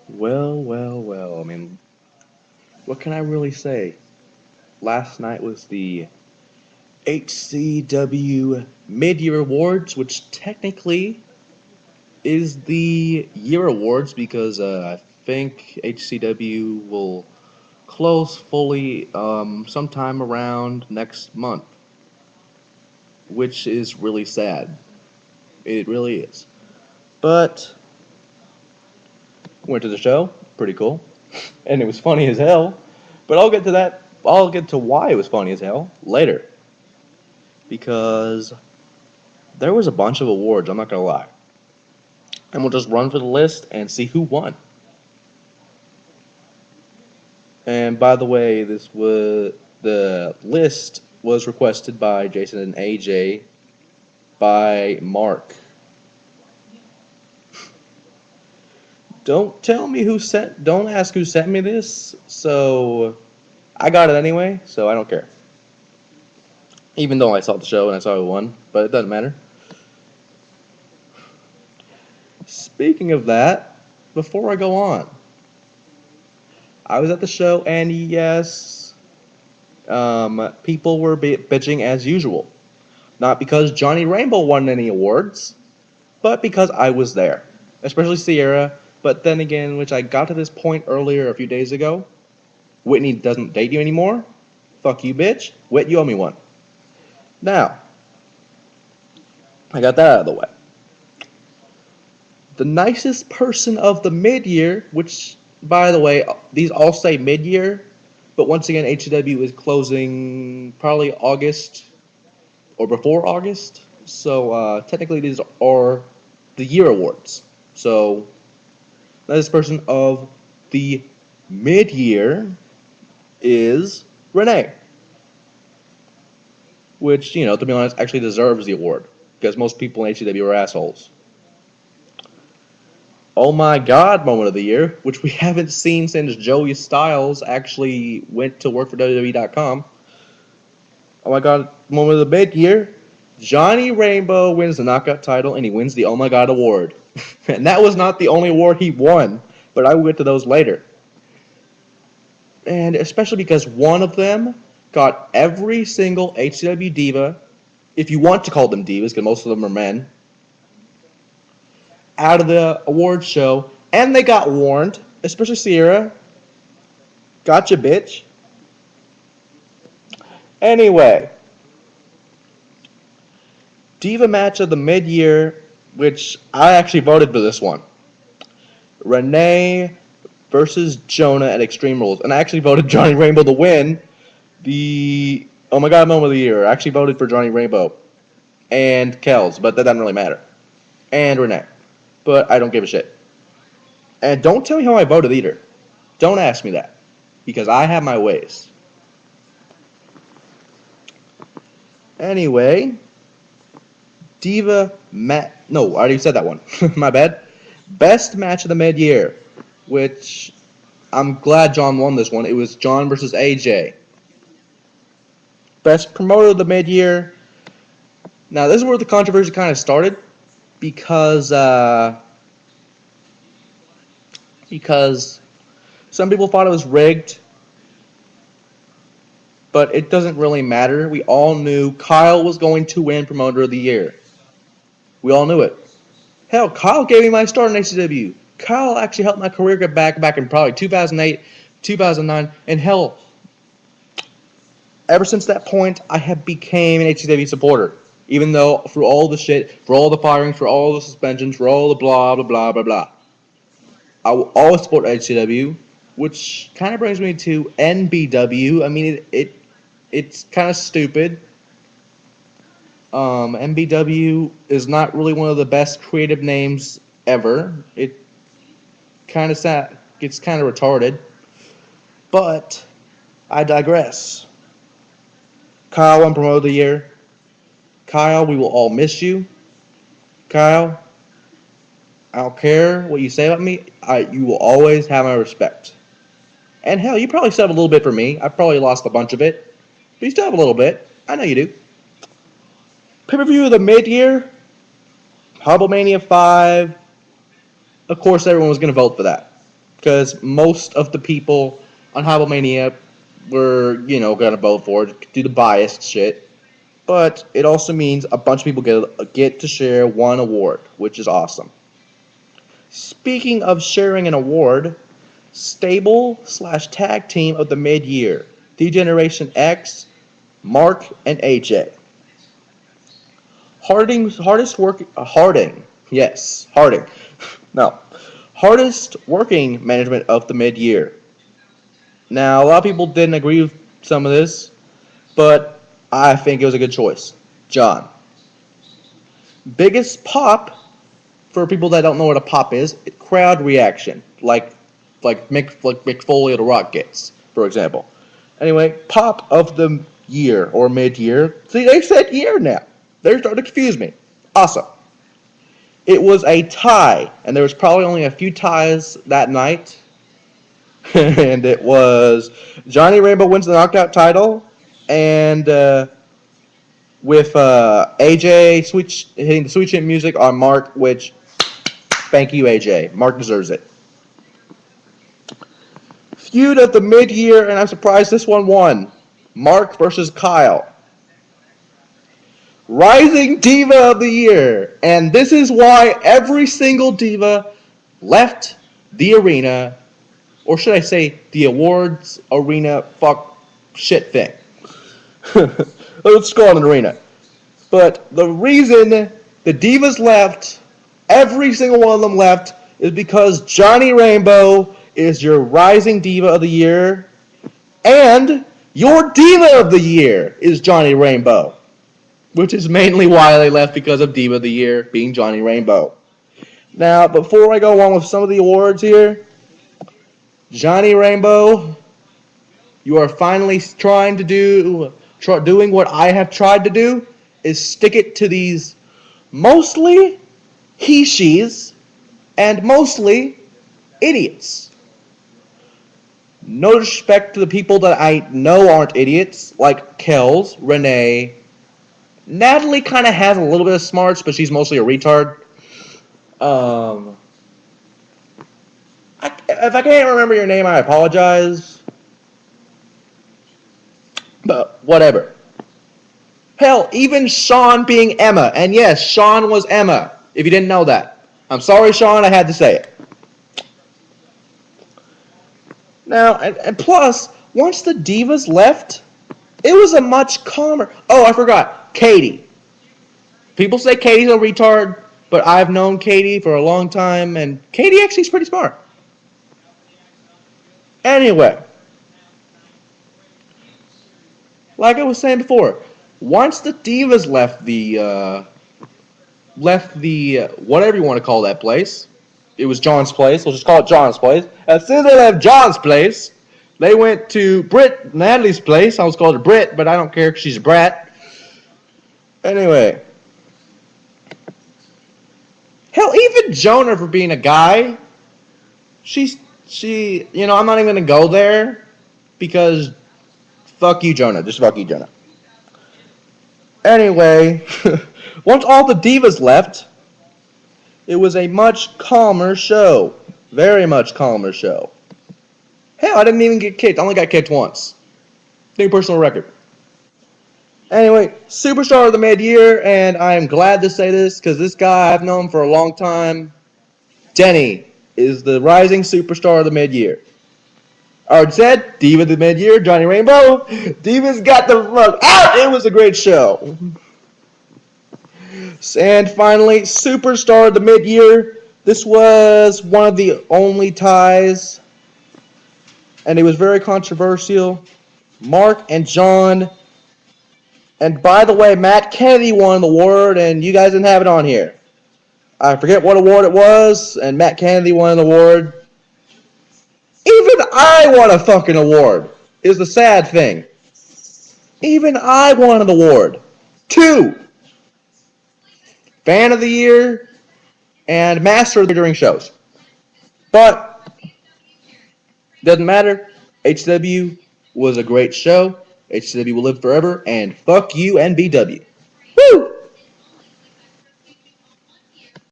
Well. I mean, what can I really say? Last night was the HCW Mid-Year Awards, which technically is the year awards because I think HCW will close fully sometime around next month, which is really sad. It really is. But went to the show, pretty cool, and it was funny as hell. But I'll get to that. I'll get to why it was funny as hell later because there was a bunch of awards. I'm not gonna lie, and we'll just run through the list and see who won. And by the way, this was the list was requested by Jason and AJ by Mark. Don't tell me who sent. Don't ask who sent me this. So I got it anyway. So I don't care. Even though I saw the show and I saw who won, but it doesn't matter. Speaking of that, before I go on, I was at the show and yes, people were bitching as usual. Not because Johnny Rainbow won any awards, but because I was there, especially Sierra. But then again, which I got to this point earlier a few days ago, Whitney doesn't date you anymore. Fuck you, bitch. Whit, you owe me one. Now, I got that out of the way. The nicest person of the mid-year, which, by the way, these all say mid-year, but once again, HCW is closing probably August or before August. So technically, these are the year awards. So nicest person of the mid-year is Renee, which, to be honest, actually deserves the award because most people in HCW are assholes. Oh my god moment of the year, which we haven't seen since Joey Styles actually went to work for WWE.com. Oh my god moment of the mid-year, Johnny Rainbow wins the knockout title and he wins the Oh my god award. And that was not the only award he won, but I will get to those later. And especially because one of them got every single HCW diva, if you want to call them divas, because most of them are men, out of the awards show, and they got warned, especially Sierra. Gotcha, bitch. Anyway, diva match of the mid-year, which I actually voted for this one. Renee versus Jonah at Extreme Rules. And I actually voted Johnny Rainbow to win the Oh my god moment of the year. I actually voted for Johnny Rainbow and Kells, but that doesn't really matter. And Renee. But I don't give a shit. And don't tell me how I voted either. Don't ask me that. Because I have my ways. Anyway, No, I already said that one. My bad. Best match of the mid-year, which I'm glad John won this one. It was John versus AJ. Best promoter of the mid-year. Now, this is where the controversy kind of started because some people thought it was rigged, but it doesn't really matter. We all knew Kyle was going to win promoter of the year. We all knew it. Hell, Kyle gave me my start in HCW. Kyle actually helped my career get back in probably 2008, 2009, and hell, ever since that point, I have became an HCW supporter. Even though, through all the shit, for all the firings, for all the suspensions, for all the blah, blah, blah, blah, blah, I will always support HCW, which kind of brings me to NBW. I mean, it's kind of stupid. NBW is not really one of the best creative names ever. It kind of gets kind of retarded. But I digress. Kyle won Promoter of the Year. Kyle, we will all miss you. Kyle, I don't care what you say about me. You will always have my respect. And hell, you probably still have a little bit for me. I probably lost a bunch of it. But you still have a little bit. I know you do. Pay-per-view of the mid-year. Hubblemania 5. Of course, everyone was going to vote for that. because most of the people on Hypomania were, gonna vote for it, do the biased shit. But it also means a bunch of people get to share one award, which is awesome. Speaking of sharing an award, stable/tag team of the mid-year, D-Generation X, Mark and AJ. Harding. No. Hardest working management of the mid-year. Now, a lot of people didn't agree with some of this, but I think it was a good choice. John. Biggest pop, for people that don't know what a pop is, crowd reaction, like Mick Foley of The Rock gets, for example. Anyway, pop of the year or mid-year. See, they said year now. They're starting to confuse me. Awesome. It was a tie, and there was probably only a few ties that night. And it was Johnny Rainbow wins the knockout title, and with AJ hitting the Sweet Chin music on Mark, which, thank you, AJ. Mark deserves it. Feud of the mid-year, and I'm surprised this one won. Mark versus Kyle. Rising Diva of the Year. And this is why every single diva left the arena, or should I say the awards arena shit thing. Let's go on an arena. But the reason the divas left, every single one of them left, is because Johnny Rainbow is your Rising Diva of the Year, and your Diva of the Year is Johnny Rainbow. Which is mainly why they left, because of Diva of the Year being Johnny Rainbow. Now, before I go on with some of the awards here, Johnny Rainbow, you are finally doing what I have tried to do, is stick it to these mostly he/she's and mostly idiots. No disrespect to the people that I know aren't idiots, like Kels, Renee. Natalie kind of has a little bit of smarts, but she's mostly a retard. If I can't remember your name, I apologize. But whatever. Hell, even Sean being Emma. And yes, Sean was Emma, if you didn't know that. I'm sorry, Sean, I had to say it. Now, and plus, once the divas left, it was a much calmer... Oh, I forgot. Katie. People say Katie's a retard, but I've known Katie for a long time, and Katie actually is pretty smart. Anyway, like I was saying before, once the divas left the whatever you want to call that place, it was John's place. We'll just call it John's place. As soon as they left John's place, they went to Natalie's place. I was called her Britt, but I don't care because she's a brat. Anyway. Hell, even Jonah, for being a guy, I'm not even going to go there because fuck you, Jonah. Just fuck you, Jonah. Anyway, once all the divas left, it was a much calmer show. Very much calmer show. Hell, I didn't even get kicked. I only got kicked once. New personal record. Anyway, superstar of the mid-year, and I am glad to say this because this guy I've known for a long time. Denny is the rising superstar of the mid-year. I already said, Diva of the mid-year, Johnny Rainbow. Divas got the fuck out! It was a great show. And finally, superstar of the mid-year. This was one of the only ties, and it was very controversial. Mark and John. And by the way, Matt Kennedy won the award, and you guys didn't have it on here. I forget what award it was, and Matt Kennedy won an award. Even I won a fucking award, is the sad thing. Even I won an award. 2. Fan of the Year and Master of the Year during shows. But, doesn't matter. HCW was a great show. HCW will live forever, and fuck you, NBW. Woo!